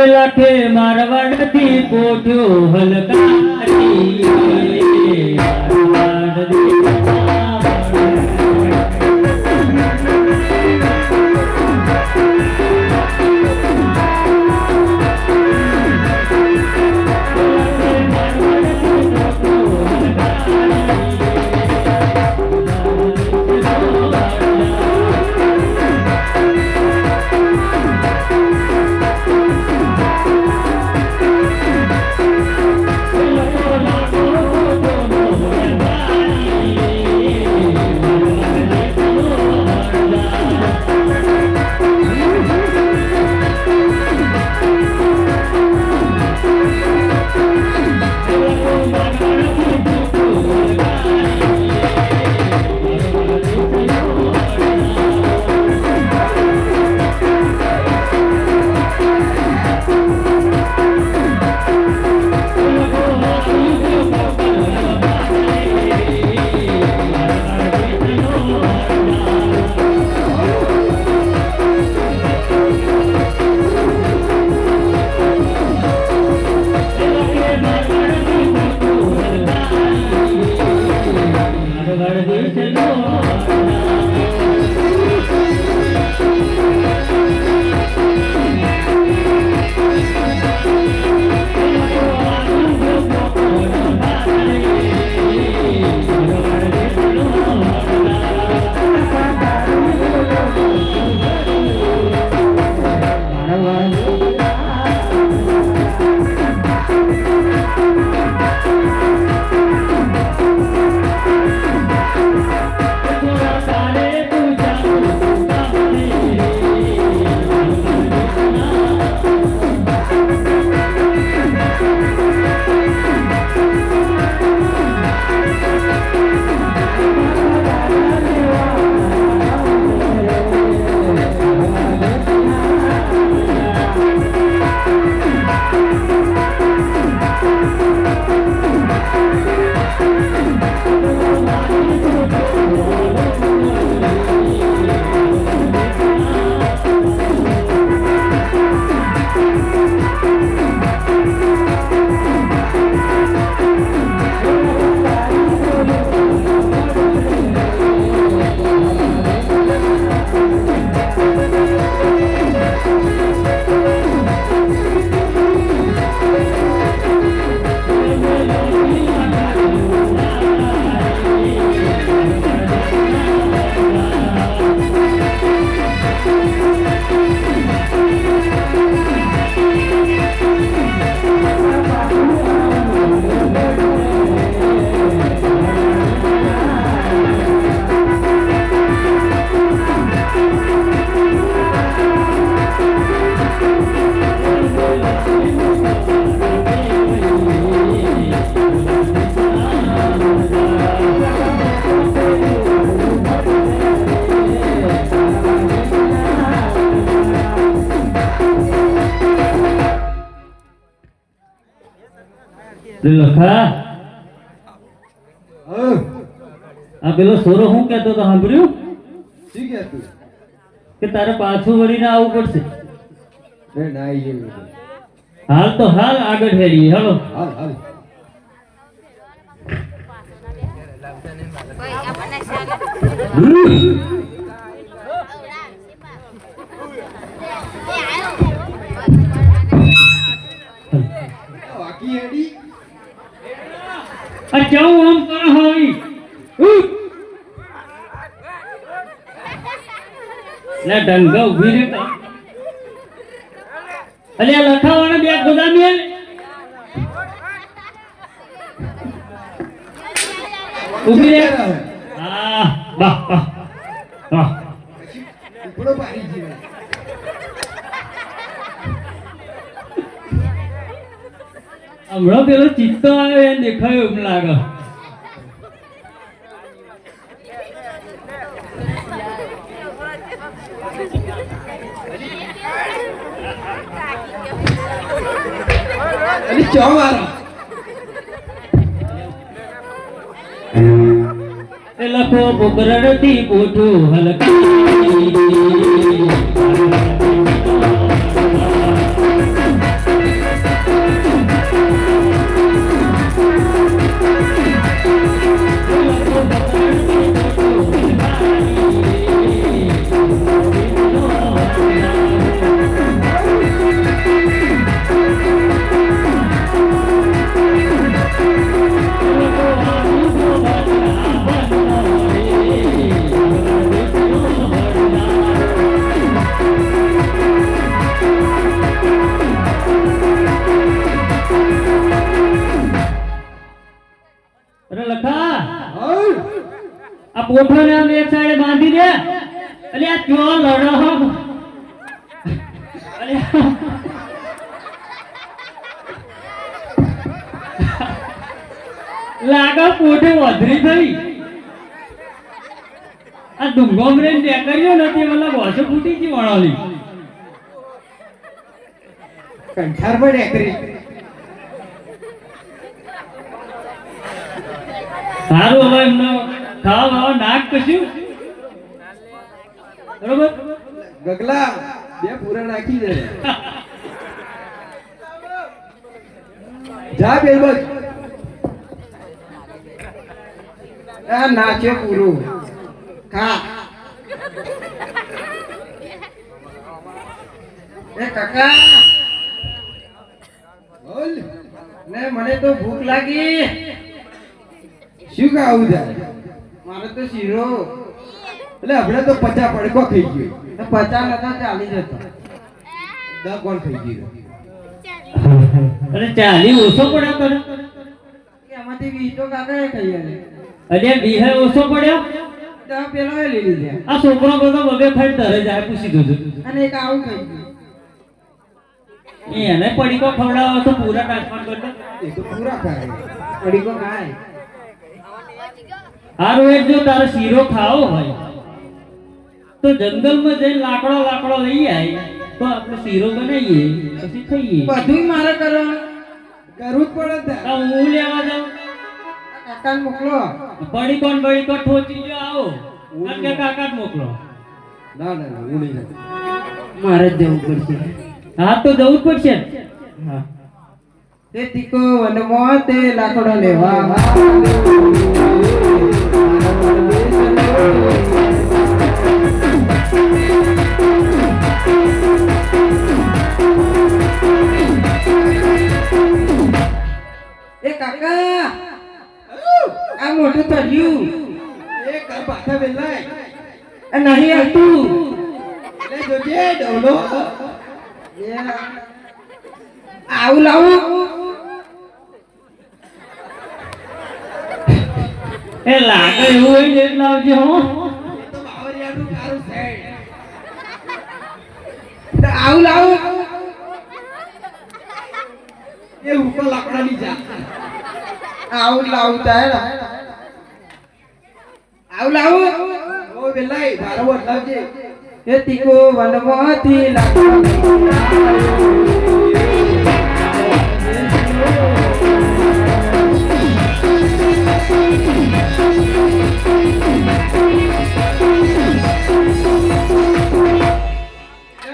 લાઠે મારવાડથી પોઠ્યો હલકારી લખા આ પેલો સોરો હું કહેતો તો સાંભળ્યું શું કહેતું કે તારે પાછું વળીને આવવું પડશે હાલ તો હાલ આગળ હેડી હાલો હાલ હાલ જાઉં આમ કરો હોય લે ડંગા ઉભી રે અલે લખાવાના બે ગોદામી ઉભી રે હા વાહ વાહ વાહ ઉપડો પાડી જીવે હમણાં પેલો ચિત્તો આવ્યો એને દેખાયો એમ લાગે અને ચો મારો એ લખો બુકરડથી પોઠું હલકી અરે લખા આ પોઠોને આમ એક સાઈડે બાંધી દે અલે આ ચો લડો અલે લાગા પોઠે વધરી થઈ આ ડુંગો બ્રેન દેખાડ્યો નથી મતલબ હોશે ફૂટી ગઈ વણાલી કંઠાર પર એકરી સારું હવે એમનો ખાવા નાક કશું બરોબર ગગલા બે પૂરા નાખી દે જા બેલબજ આ નાચ્યો પૂરું ખા એ કાકા બોલ ને મને તો ભૂખ લાગી શું ખાવું છે મારે તો શીરો એટલે આપણે તો 50 પડકો ખાઈ ગયો 50 નતા ચાલી જતો 10 કોણ ખાઈ ગયો અરે ચાલી ઓછો પડ્યો કરે એમાંથી 20 તો કાકાએ ખાઈ આલે અરે બીહે ઓછો પડ્યો 10 પેલો એ લઈ લીધા આ છોકરો બધો બબે ખાઈ તરે જાય પૂછી દોજો અને એક આવું ખાઈ ગયું એને પડીકો ખવડાવો તો પૂરા ટ્રાન્સફર કરતો એ તો પૂરા ખાય પડીકો ખાય હારું એક જો તારે શીરો ખાવો હોય તો જંગલમાં જઈને લાકડો લઈ આય તો આપણે શીરો બનાવીએ પછી ખાઈએ બધુંય મારે કરવું જ પડે આ હું લેવા જાઉં કાકાને મોકલો પડીકો ઠોચી જો આવો અને કે કાકા જ મોકલો ના હું નહીં જાઉં. મારે જ જવું પડશે. હા તો જવું જ પડશે ને. હા તે તીકો વનમાં તે લાકડો લેવા એ કાકા આ મોટું તળિયું એ કર પાછા વેલાય આ નહીં હતું લે જોજે ડોલો આવું લાવું એ લાગે એવું હોય ને એટલે આવજે હો એ તો બાવરિયાનું કારું છે તો આવું લાવું એ ઉપર લાકડાની જા આવું લાવું તારે આવું લાવું ઓ વેલાય ભારો બદલાવજે એ તીકો વનમાંથી લાકડો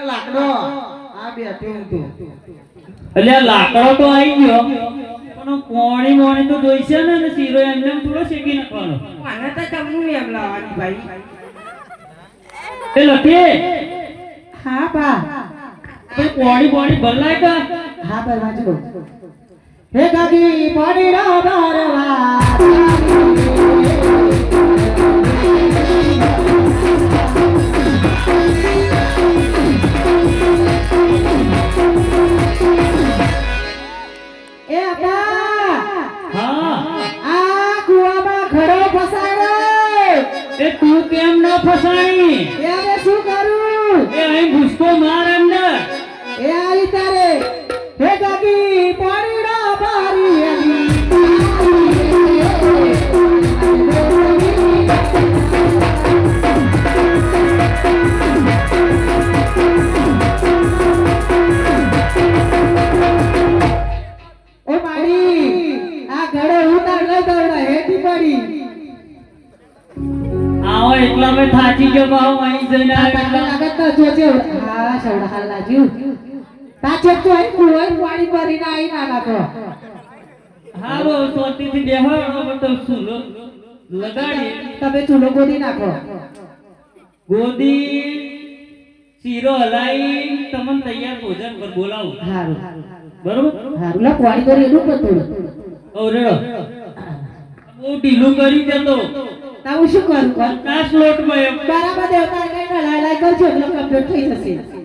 લાકડો આ બેઠો હું તો એટલે આ લાકડો તો આવી ગયો પણ કોણી મોણી તો જોઈશે ને અને શીરો એમને એમ થોડો શેકી નાખવાનો આને તો તમને એમ લાવવાની ભાઈ એ લખે હા બા પણ કોણી ભરલાય કા હા બા વાંચો હે કાકી પાણી રા બારવા એ આપા હા આ કુવામાં ખરો ફસાયો એ તું કેમ ન ફસાણી એ હવે શું કરું એ અહીં ભૂસકો માર અંદર એ આઈ તારે હે કાકી પાણી રા બારી થાચી ગયો ભાવ અહીં જઈને તાકાત લાગત તો જોજે હા સવડા હાલ લાગ્યું તાચે તો અહીં કુવાઈ પાણી ભરીને આઈ ના નાખો હારો સોતીથી બેહાડો બતો સુલો લગાડી તમે ચૂલો ગોદી નાખો ગોદી શીરો હલાઈ તમને તૈયાર ભોજન પર બોલાવું હારું બરોબર હારું લા પાણી ભરી એનું પણ થોડું ઓરેડો બહુ ઢીલું કરી દેતો તા હું શું કરું કોણ ના સ્લોટમાં એમ બરાબર દેવતા કઈ ના લાય કરજો એટલે કમ્પ્લીટ થઈ જશે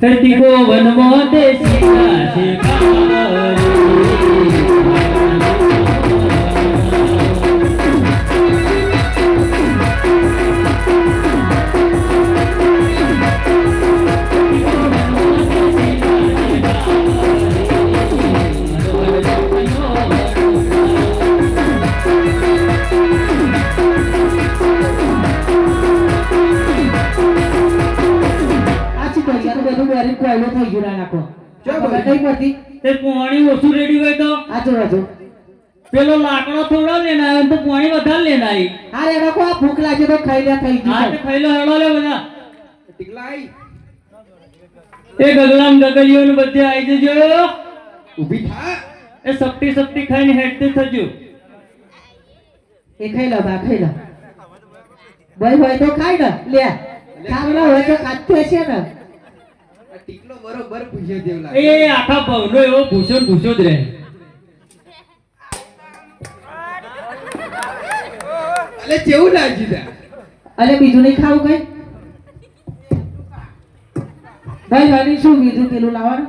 धरती को वनमो देसी काशे કોયલો થઈ ગયો નાખો ચો ખબર નહીં પડતી તે પાણી ઓછું રેડી હોય તો આજો આજો પેલો લાકડો થોડો લેના આવે તો પાણી વધારે લેના આવી હારે એનો કો ભૂખ લાગે તો ખાઈ લે થઈ આ ગયું તે ખાઈલો હેડો લે બધા ટીકલાઈ એ ગગલામ ગગલીઓ ને બધે આવી જજો ઊભી થા એ સપટી સપટી ખાઈને હેડતે થજો એ ખાઈ લો બા ખાઈ લો ભાઈ ભાઈ તો ખાઈ લે લે ખાવડા હોય તો ખાતે છે ને આ ટીકલો બરોબર પૂછ્યો જેવું લાગે એ આખા ભવનો એવો ભૂસો જ રહે અલે કેવું લાગ્યું તા અલે બીજું નહીં ખાવું કઈ ભાઈ ભાઈ શું બીજું પેલું લાવવાનું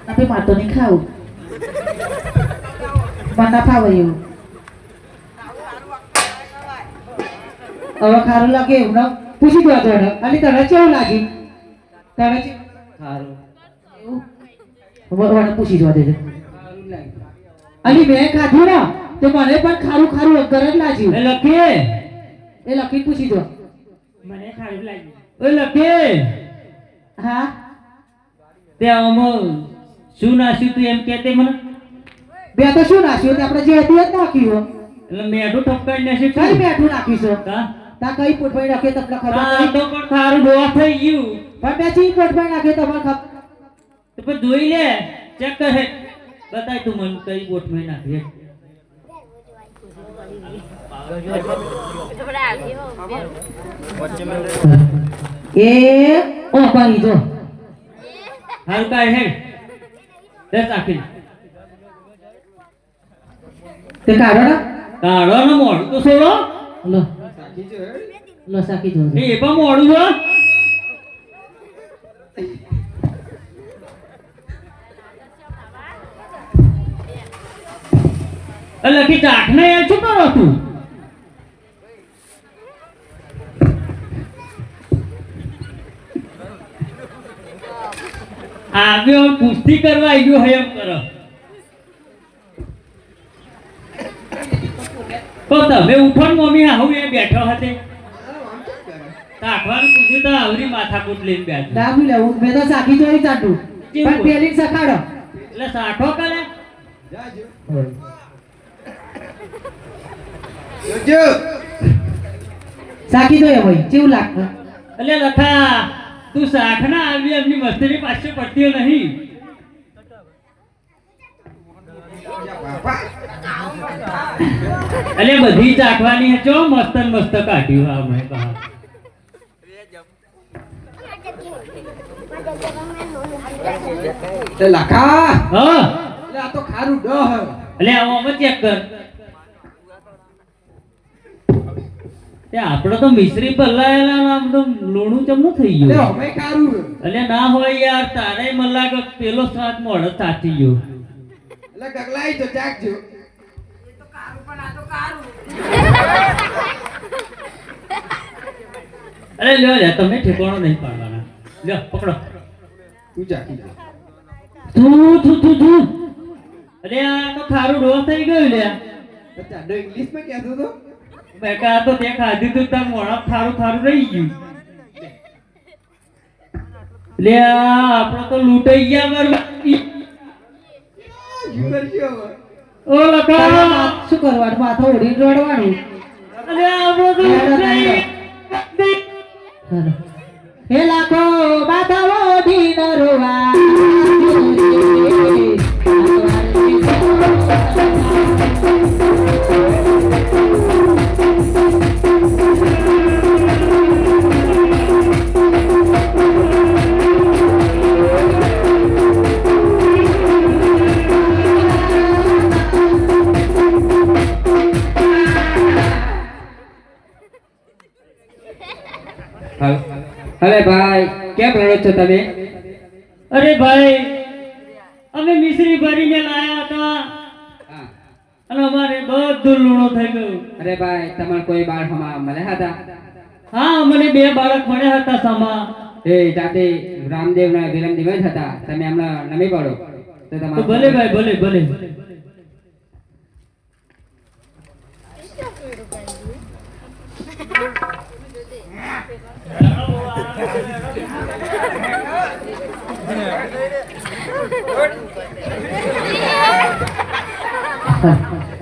આપણે માતો નહીં ખાવું મને ફાવે એવું હવે ખારું લાગે એવું ના પૂછી દો તો અને તને કેવું લાગ્યું તને સારું એવું પૂછી દો દેજે સારું લાગ્યું અલી મેં ખાધું ને તો મને પણ ખારું ખારું અગર જ લાગ્યું એ લખે એ લખી પૂછી દો મને ખારું લાગ્યું ઓય લખે હા તે આમાં શું નાખ્યું તું એમ કહેતે મને બે તો શું નાખ્યું તે આપણે જે હતું એ જ નાખ્યું એટલે મેઠું ઠપકાઈ નાખ્યું કઈ બેઠું નાખીશું કા તા કઈ પોટભાઈ નાખે તમને ખબર આ નહીં તો પણ ખારું ડોવા થઈ ગયું પણ બે ચી પોટભાઈ નાખે તમને ખબર તો પણ જોઈ લે ચેક કરે બતાય તું મને કઈ બોટમાં નાખી એ ઓ પાણી જો હારું કાય હે દસ આખી તે કાઢો ને કાઢો ને મોડું તો છોડો લો સાચી છે લો સાકી જો એ પણ મોડું છે લખી ચાખ ને યાર શું કરો તું આવ્યો કુસ્તી કરવા આવ્યો હે એમ કરો તો તમે ઉઠો ને મમ્મી આવું એ બેઠો હતો ચાખવાનું પૂછ્યું તો આવરી માથાકૂટ લઈને બેઠો દાબી લેવું મેં તો સાકી જોઈ ચાટું પણ પેલી સખાડો એટલે સાઠો કરે જાજો જોજો સાકી જોઈએ ભાઈ કેવું લાગતું એટલે લખા તું શાખ ના આવી એમની મસ્તીની પાછળ પડતી નહીં બાપા એટલે બધી ચાખવાની ચો મસ્ત ને મસ્ત કાઢ્યું આ મેં કહા તે લખા હા એટલે આ તો ખારું ડહ એટલે આમાં ચેક કર તે આપણો તો મિશ્રી પલ્લાયેલા આમ તો લોણું ચમનું થઈ એટલે ગયું અમે ખારું એટલે ના હોય યાર તારે મને લાગે પેલો સ્વાદ મોડો સાચી ગયો એટલે ગગલાઈ તો જાગજો અરે લ્યો લે તમે ઠેકાણો નહીં પાડવાના લ્યો પકડો તું જાગી જા તું અરે આ તો ખારું ડોસ થઈ ગયું લે તો ચાલો ઇંગ્લિશમાં કહેતો તો મેં કહા તો તે ખાધી તું તાર મોણા થારું થારું રહી ગયું લે આપણે તો લૂંટાઈ ગયા બરબાદ શું કરશું હવે? ઓ લખા શું કરવાનું માથું ઉડીને રડવાનું અરે આપણો તો લૂંટાઈ હાલો. હે લાખો માથાઓ ઢીનો રોવા અરે ભાઈ કેમ રડો છો તમે? અરે ભાઈ અમે મિશ્રી ભરીને લાયા હતા અને અમારે બધું લૂણો થઈ ગયું અરે ભાઈ તમારે કોઈ બાળ હમા મળ્યા હતા? હા મને 2 બાળક મળ્યા હતા સામા એ જાતે રામદેવ ના વિરમદેવ જ હતા. તમે હમણાં નમી પડો તો તો તમારે ભલે ભાઈ ભલે ભલે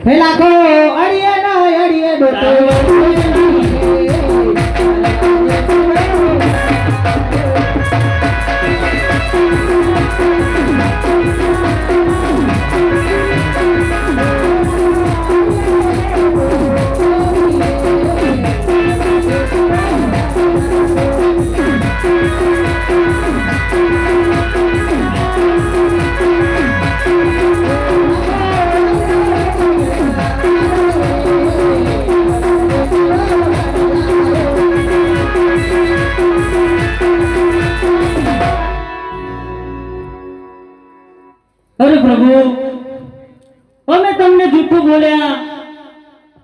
હે લાખો અડીએ ના અડીએ ડોટો અરે પ્રભુ અમે તમને જૂઠું બોલ્યા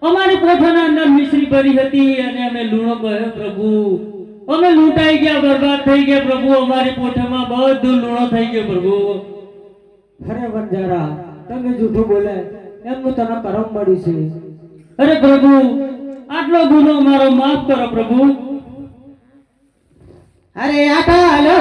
અમારી પોથાના અંદર મિશ્રી ભરી હતી અને અમે લૂણો કહ્યો પ્રભુ અમે લૂંટાઈ ગયા બરબાદ થઈ ગયા પ્રભુ અમારી પોથામાં બધું લૂણો થઈ ગયો પ્રભુ અરે બંજારા તમે જૂઠું બોલે એમનું તને કરમ મળ્યું છે અરે પ્રભુ આટલો ગુનો મારો માફ કરો પ્રભુ અરે આટાલો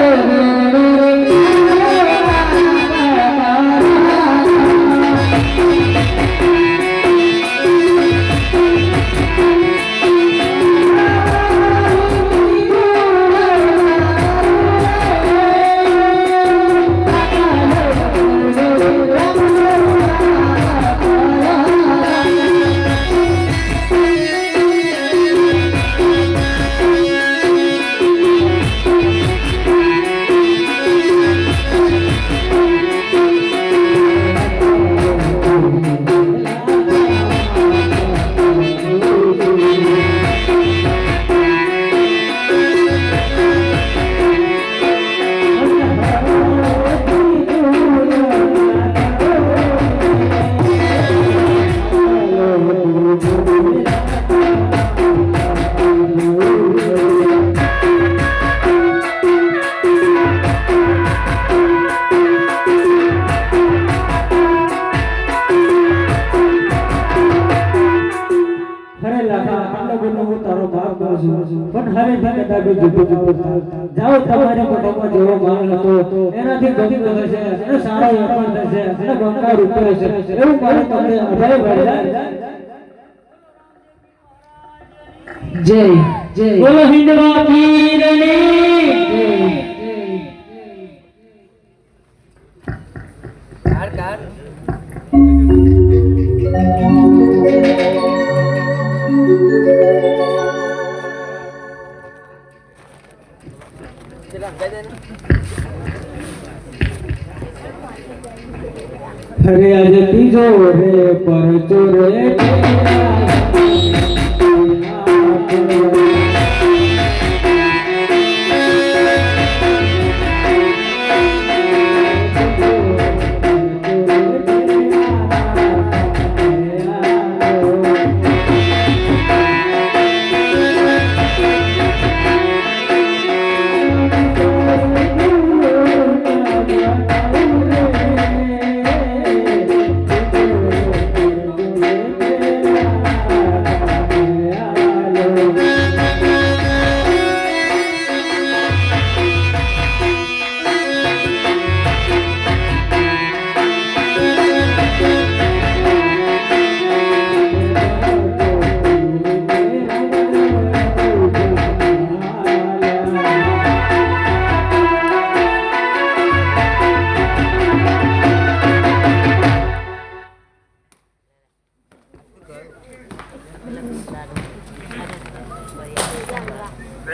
જાઓ તમારે મોટામાં જેવો માલ હતો એનાથી ગમી ગયો છે અને સારો વેપાર થશે અને બંગાળ ઉતરે છે એવું મારે તમને અભય ભાઈ જય જય બોલો હિન્દવા પીરની અરે આજે ત્રીજો રે પરચો રે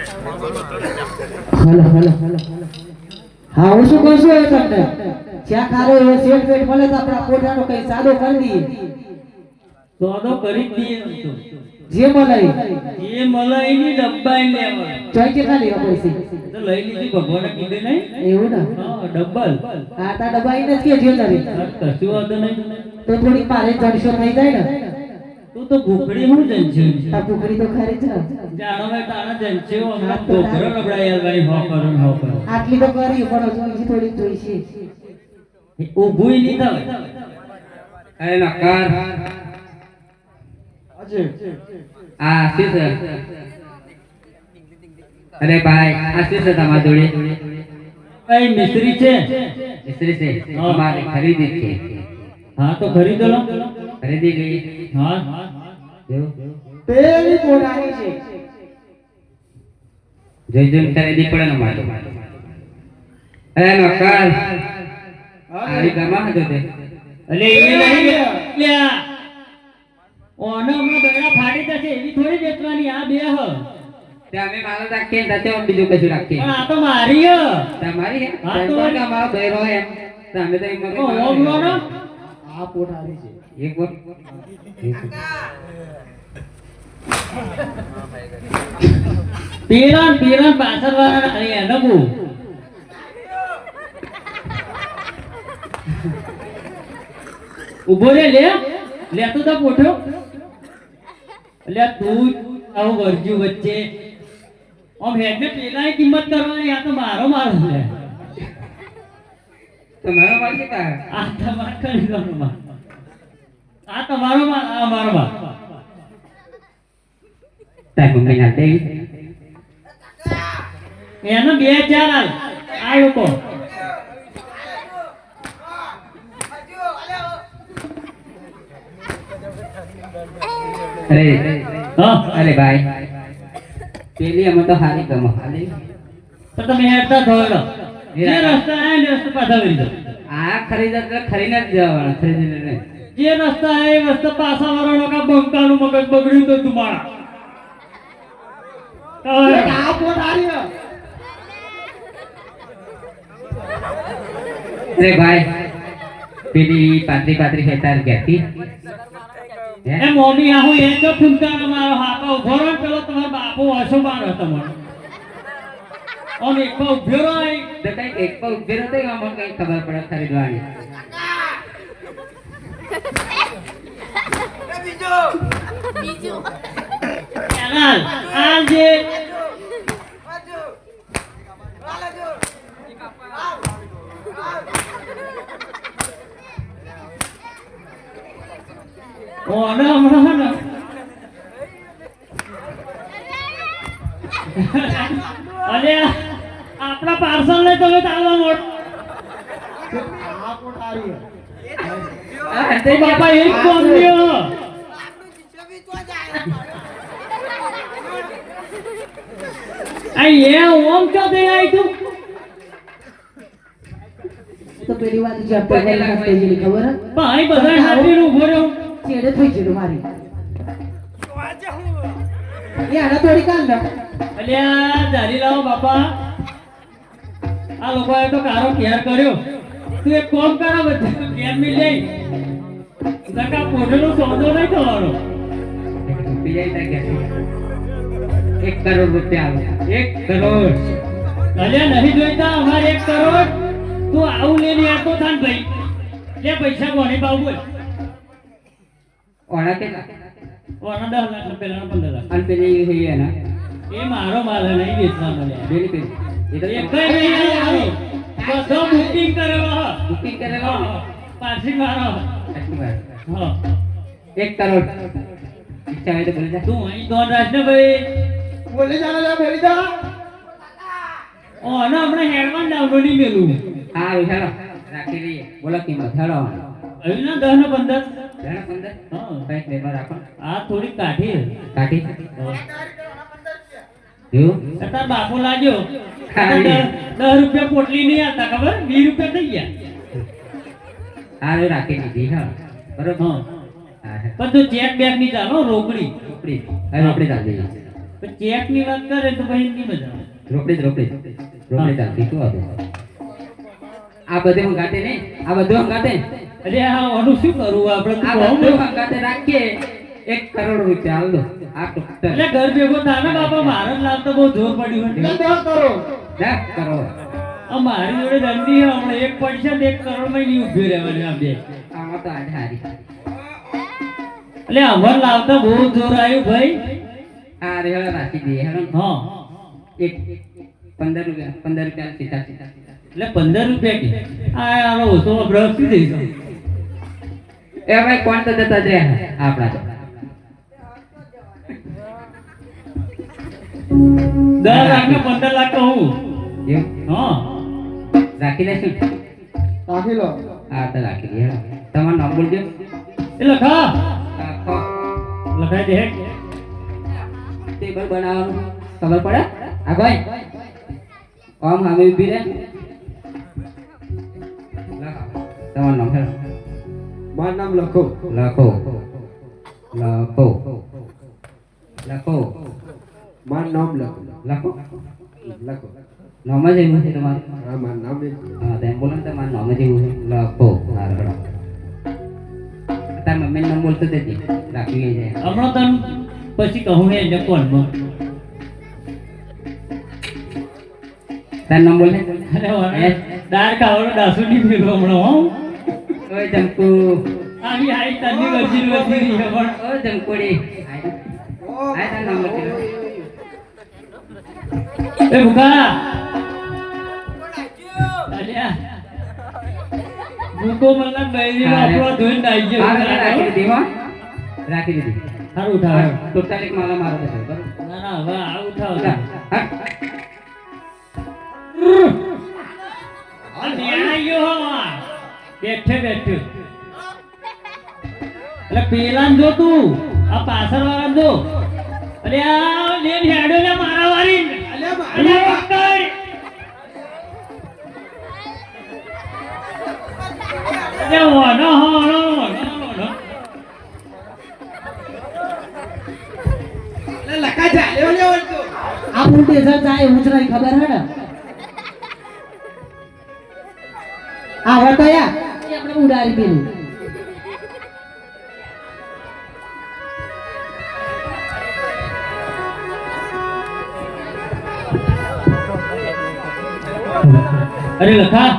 હલો હા હું શું કહું છું એ તમને જ્યાં ખારો એવો શેઠ પેટ મળે તો આપણા કોઠાનો કઈ સાદો કરી દઈએ સોદો કરી જ દઈએ એમ તો. જે મલાઈ એ મલાઈની ડબ્બાઈ લેવા ચોઈ કેટલા લેવા પડશે તો લઈ લીધી ભગવાને કીધું નહીં. એવું ને હા ડબલ. આ તા ડબ્બા એને જ કે જે તારી કશું વાંધો નહીં. તો થોડી પારે જડશો થઈ જાય ને તું તો ભૂખડી હું જંચ્યું છે. આ પુકડી તો ખરી છે જાણો મેં તારા જંચ્યું હમણાં ભૂખરો રબડાઈ યાર હો કરો ને હો કરો. આટલી તો કરી પણ હજુ બીજી થોડી જોઈશે ઊભુંય નહીં થાય. અરે નકાર આ શું છે? અરે ભાઈ આ શું છે તમારી જોડે? કઈ મિસ્ત્રી છે? મિસ્ત્રી છે અમારે ખરીદી છે. હા તો ખરીદો લો. ખરીદી ગઈ. હા એવું? પેલી કોઠાની છે જોઈ જોઈને ખરીદી પડે ને મારે. અરે નકાર આવી ગમા હતો તે અલે એ નહીં લ્યા. ઓનો હમણાં બગડા ફાડી જશે એવી થોડી વેચવાની આ બે હ. તે અમે મારો રાખીએ ને તે બીજું કશું રાખીએ. પણ આ તો મારી હ. તમારી હે? હા, તો તો અમારો બૈરો એમ તો અમે તો એમ ઓ ઓગળો આ કોઠાની છે એક બોલ પીરણ પાછળ વાળા અરે એનો બુ ઉભો રે લે તો તો પોઠો એટલે તું આવું વર્જ્યું વચ્ચે આમ હેડ ને પેલા કિંમત કરવાની આ તો મારો લે તમારો માલ છે કા? આ તમાર ખરીદવાનો માલ. આ તમારો માલ આ મારો માલ. તાર મમ્મી ના દે એનો 2000 હાલ આ લોકો અરે હા અરે ભાઈ પેલી અમે તો હારી ગમો હારી તો તમે હેડતા થયો જે રસ્તા આવે ને રસ્તા પાછા વળી જાઓ. આ ખરીદા તો ખરીને જ જવાના ખરીદીને નહીં. જે રસ્તા આવે એ રસ્તા પાછા વાળાનો કા બંકાનું મગજ બગડ્યું તો તમારા આ કોઠાની છે અરે ભાઈ પેલી પાતરી ખેતાર કહેતી એ મોમી આહુ એ તો ફૂંકા મારો હાપા ઉભો રહો ને પેલો તમારો બાપો હશો મારો તમારો અને એક ઉભ્યો રહો તો કઈ એક પર ઉભી રહેતો અમને કઈ ખબર પડે ખરીદવાની. હાલ હાલ જે ઓને હમણાં ને અલે આપણા પાર્સલ ને તમે ચાલવા મોડ આ કોઠાની તે બાપા એક કોમ્યો આ એ ઓમ ચો દે આઈ તું તો પેલી વાત જે આપણે પહેલા કહી જેલી ખબર હે ભાઈ બધા હાથીનું ઉભો રહ્યો ચેડે થઈ ગયું મારી એ આના થોડી કાંદ અલ્યા જારી લાવો બાપા આ લોકોએ તો કારો કેર કર્યો તું એક કોમ કરો બધા કેર મી લે નકા પોટલો સોદો નહીં થવાનો ઉભી જાય ત્યાં કહેતી 1 કરોડ રૂપિયા આવે 1 કરોડ અલ્યા નહીં જોઈતા અમારે 1 કરોડ તું આવું લઈને આતો થાન ભાઈ લે પૈસા કોને પાવ બોલ ઓણા કેટલા ઓના 10 લાખ પેલા 15 લાખ અને પેલી હે એના એ મારો માલ હે, નહીં વેચવાનો લે પેલી પેલી એ તો એ કઈ નહીં આવો બધો બુકિંગ કરેલો હ બુકિંગ કરેલો પાર્સિંગ વાળો આટલી વાર હા 1 કરોડ ઈચ્છા હોય તો બોલી જા. તું અહીં દોન રાખ ને ભાઈ બોલી જાને જા બેરી જા ઓ અને આપણે હેડવાન ડાઉન નહીં મેલું સારું હેડો રાખી લઈએ બોલો કિંમત હેડો હવે ના 10 ને 15 જાણે 15 હા કઈક લેબર રાખો આ થોડી કાઠી હે. કાઢી હા. એવું તાર બાપો લાગ્યો ખાલી. 10 રૂપિયા પોટલી નહીં આવતા ખબર 20 રૂપિયા થઈ ગયા સારું રાખી દીધી હા બરોબર હા હા પણ તું ચેક બેક નહીં ચાલો રોકડી ઉપડી હવે ઉપડી ચાલી પણ ચેકની વાત કરે તો પછી નહીં મજા આવે. રોકડી ચાલતી શું હતું આ બધે હંગાતે ને આ બધું હંગાતે અરે આ ઓનું શું કરવું આપણે આ તો બહુ બધું હંગાતે રાખીએ 1 કરોડ રૂપિયા હાલ દો આ ટોટલ એટલે ઘર ભેગો થાય ને બાપા મારે જ લાવતો બહુ જોર પડ્યું હોય. 10 કરોડ આ મારી જોડે દંડી છે હમણાં 1 પૈસા 1 કરોડ માં નહીં ઉભી રહેવાની આ બે. આમાં તો આજે હારી એટલે અમર લાવતા બહુ જોર આવ્યું ભાઈ. આ રેહળા રાખી દઈએ હેડો હા એક 15 રૂપિયા સીધા એટલે 15 રૂપિયા કે આ આનો ઓછો બ્રશ થી દઈશું. એ ભાઈ કોણ તો જતા જ રહ્યા આપણા તો 10 લાખ ને 15 લાખ કહું. એમ હા રાખી લેશું રાખી લો. હા તો રાખી દઈએ હેડો તમારું નામ બોલજો એ લખા રાખો લખાઈ દે. ટેબલ બનાવવાનું ખબર પડે આ ભાઈ આમ સામે ઊભી રહે તમારું નામ હેડો મારું નામ લખો. લખો મારું નામ લખો. લખો લખો. નામ જ એવું છે તમારું હા મારું નામ એ જ. હા તેમ બોલો ને તમારું નામ જ એવું છે લખો હારો તાર મમ્મીનું નામ બોલતો દેજે રાખી જાય હમણાં તને પછી કહું ને એને કોણમાં. તાર નામ બોલ ને અરે વાહ દાળ ખાવાનો દાસુ નહીં પીરો હમણાં હો. ઓય જંકુ આવી હાઈ તની વજીર વજીર છે પણ ઓય જંકુડી આય તાર નામ લખી લો એ ભૂખા અલ્યા ભૂકો મને બૈરી આપણો ધોઈને નાઈ ગયો. રાખી દીધી હો રાખી દીધી સારું ઉઠાવ. ટોટલ એક માલા મારો છે બરાબર ના ના હવે આ ઉઠાવ. હા આ ન્યાય ગયો હો આ. બેઠે એટલે પેલા જો તું આ પાછળ વાળા જો અરે આ લેન હેડો ને મારા વાળી અલ્યા પકડ. અરે વાનો વાનો લખા ચાલ્યો લેવો તો. આ ફૂલ ડેઝર્ટ આ ઉચરાઈ ખબર હે ને આ વટાયા એ આપણે ઉડાડી પેલું અરે લખા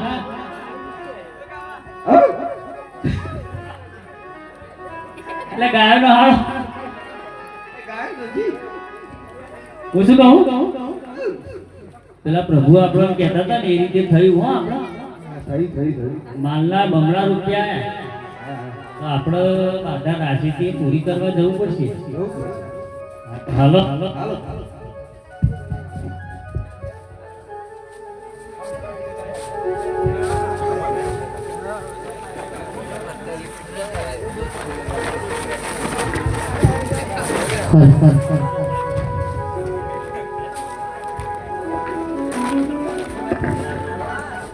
એટલે ગાયો નો હાળ હું શું કહું પેલા પ્રભુ આપણને કહેતા હતા ને એ રીતે થયું હો આપણા થઈ. માલના બમણા રૂપિયા તો આપણે બાધા રાશિથી પૂરી કરવા જવું પડશે. હાલો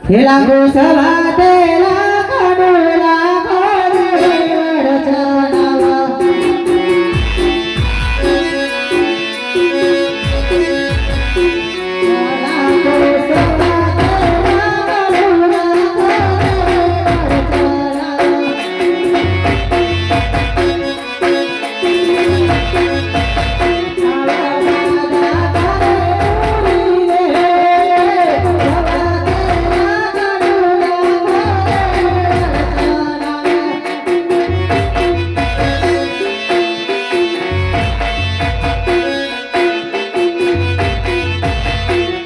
ખેલા ગોસવા તેલા કડોલા કરે વડચણાવા ખેલા ગોસવા તેલા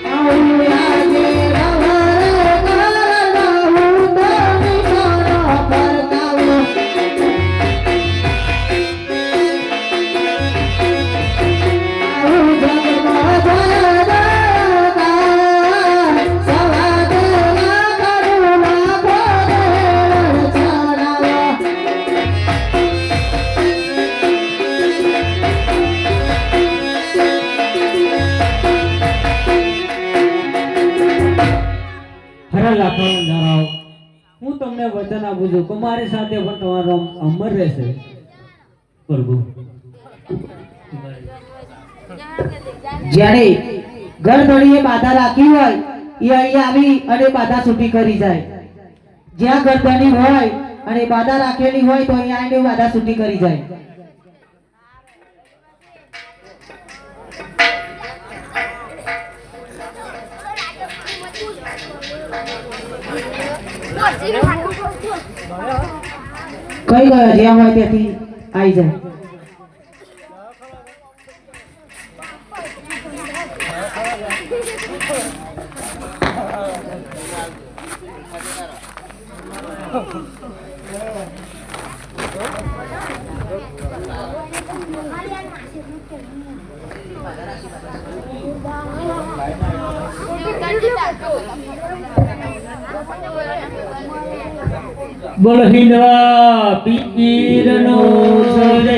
હું તમને વચન આપું છું કે મારી સાથે પણ તમારો અમર રહેશે પ્રભુ જવા દે. જ્યારે ગરદણીએ બાધા રાખી હોય એ અહીંયા આવી અને બાધા છૂટી કરી જાય. જ્યાં ગરદણી હોય અને બાધા રાખેલી હોય તો અહીંયા આવીને બાધા છૂટી કરી જાય. કઈ ગયા જ્યાં હોય ત્યાંથી આવી જાય. બોલ હિંદવા પીરનો જય.